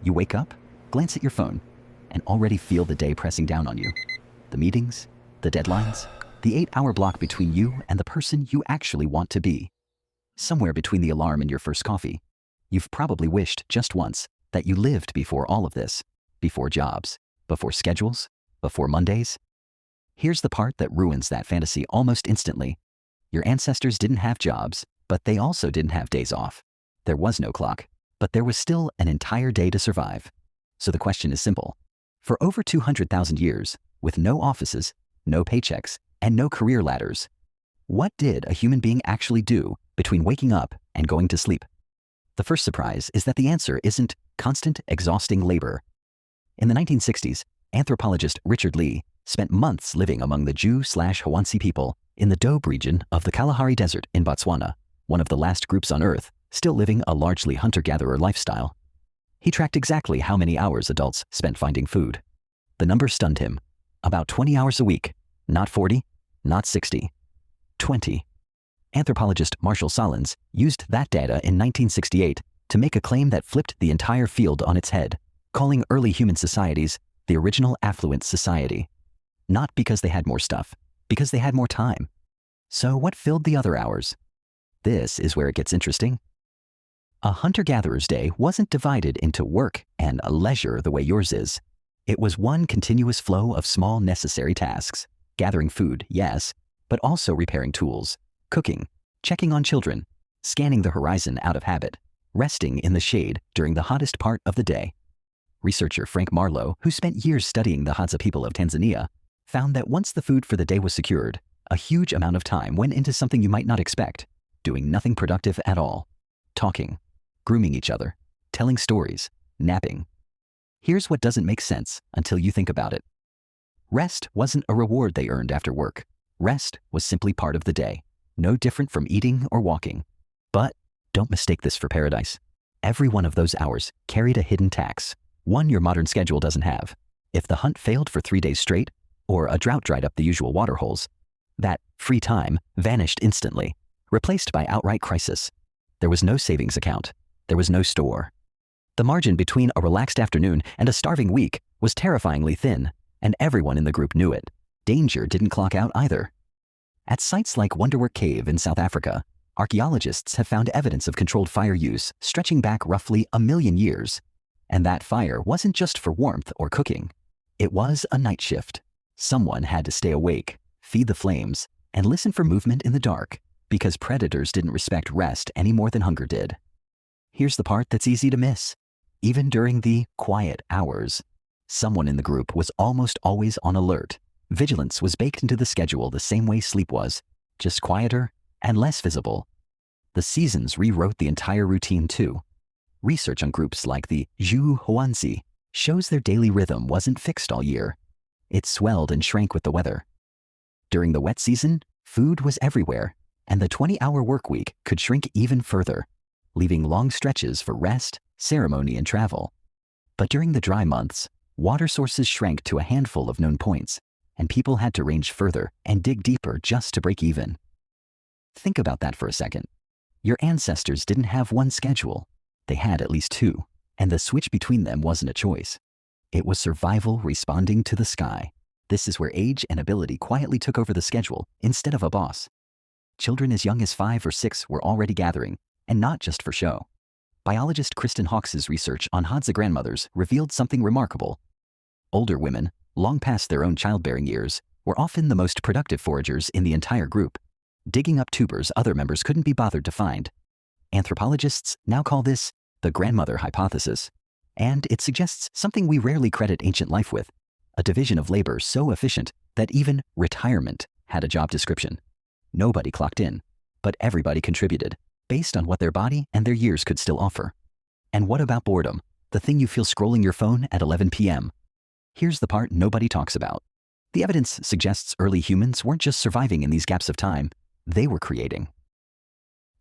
You wake up, glance at your phone, and already feel the day pressing down on you. The meetings, the deadlines, the 8-hour block between you and the person you actually want to be. Somewhere between the alarm and your first coffee, you've probably wished just once that you lived before all of this, before jobs, before schedules, before Mondays. Here's the part that ruins that fantasy almost instantly. Your ancestors didn't have jobs, but they also didn't have days off. There was no clock, but there was still an entire day to survive. So the question is simple. For over 200,000 years, with no offices, no paychecks, and no career ladders, what did a human being actually do between waking up and going to sleep? The first surprise is that the answer isn't constant, exhausting labor. In the 1960s, anthropologist Richard Lee spent months living among the Jew/Hoansi people in the Boredom region of the Kalahari Desert in Botswana, one of the last groups on Earth still living a largely hunter-gatherer lifestyle. He tracked exactly how many hours adults spent finding food. The number stunned him. About 20 hours a week. Not 40, not 60. 20. Anthropologist Marshall Solins used that data in 1968 to make a claim that flipped the entire field on its head, calling early human societies the original affluent society. Not because they had more stuff, because they had more time. So what filled the other hours? This is where it gets interesting. A hunter-gatherer's day wasn't divided into work and leisure the way yours is. It was one continuous flow of small necessary tasks. Gathering food, yes, but also repairing tools, cooking, checking on children, scanning the horizon out of habit, resting in the shade during the hottest part of the day. Researcher Frank Marlowe, who spent years studying the Hadza people of Tanzania, found that once the food for the day was secured, a huge amount of time went into something you might not expect, doing nothing productive at all. Talking, grooming each other, telling stories, napping. Here's what doesn't make sense until you think about it. Rest wasn't a reward they earned after work. Rest was simply part of the day, no different from eating or walking. But don't mistake this for paradise. Every one of those hours carried a hidden tax, one your modern schedule doesn't have. If the hunt failed for 3 days straight, or a drought dried up the usual water holes, that free time vanished instantly, replaced by outright crisis. There was no savings account. There was no store. The margin between a relaxed afternoon and a starving week was terrifyingly thin, and everyone in the group knew it. Danger didn't clock out either. At sites like Wonderwork Cave in South Africa, archaeologists have found evidence of controlled fire use stretching back roughly 1 million years. And that fire wasn't just for warmth or cooking. It was a night shift. Someone had to stay awake, feed the flames, and listen for movement in the dark, because predators didn't respect rest any more than hunger did. Here's the part that's easy to miss. Even during the quiet hours, someone in the group was almost always on alert. Vigilance was baked into the schedule the same way sleep was, just quieter and less visible. The seasons rewrote the entire routine too. Research on groups like the hoansi shows their daily rhythm wasn't fixed all year. It swelled and shrank with the weather. During the wet season, food was everywhere, and the 20-hour work week could shrink even further, leaving long stretches for rest, ceremony, and travel. But during the dry months, water sources shrank to a handful of known points, and people had to range further and dig deeper just to break even. Think about that for a second. Your ancestors didn't have one schedule. They had at least two, and the switch between them wasn't a choice. It was survival responding to the sky. This is where age and ability quietly took over the schedule instead of a boss. Children as young as 5 or 6 were already gathering, and not just for show. Biologist Kristen Hawkes' research on Hadza grandmothers revealed something remarkable. Older women, long past their own childbearing years, were often the most productive foragers in the entire group, digging up tubers other members couldn't be bothered to find. Anthropologists now call this the grandmother hypothesis, and it suggests something we rarely credit ancient life with, a division of labor so efficient that even retirement had a job description. Nobody clocked in, but everybody contributed, based on what their body and their years could still offer. And what about boredom, the thing you feel scrolling your phone at 11 p.m.? Here's the part nobody talks about. The evidence suggests early humans weren't just surviving in these gaps of time, they were creating.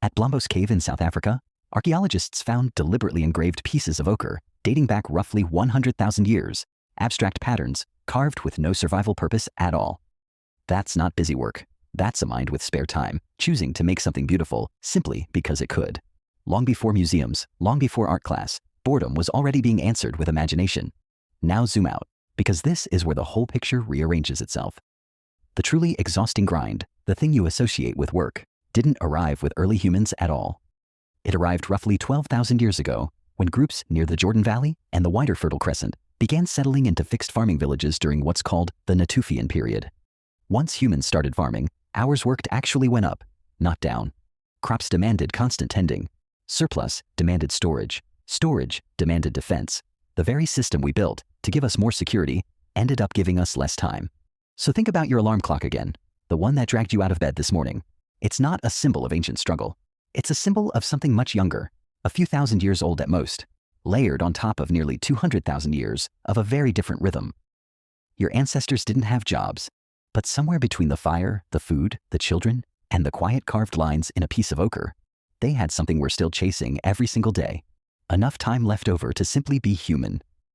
At Blombos Cave in South Africa, archaeologists found deliberately engraved pieces of ochre dating back roughly 100,000 years, abstract patterns carved with no survival purpose at all. That's not busy work. That's a mind with spare time, choosing to make something beautiful simply because it could. Long before museums, long before art class, boredom was already being answered with imagination. Now zoom out, because this is where the whole picture rearranges itself. The truly exhausting grind, the thing you associate with work, didn't arrive with early humans at all. It arrived roughly 12,000 years ago, when groups near the Jordan Valley and the wider Fertile Crescent began settling into fixed farming villages during what's called the Natufian period. Once humans started farming, hours worked actually went up, not down. Crops demanded constant tending. Surplus demanded storage. Storage demanded defense. The very system we built to give us more security ended up giving us less time. So think about your alarm clock again, the one that dragged you out of bed this morning. It's not a symbol of ancient struggle. It's a symbol of something much younger, a few thousand years old at most, layered on top of nearly 200,000 years of a very different rhythm. Your ancestors didn't have jobs, but somewhere between the fire, the food, the children, and the quiet carved lines in a piece of ochre, they had something we're still chasing every single day. Enough time left over to simply be human.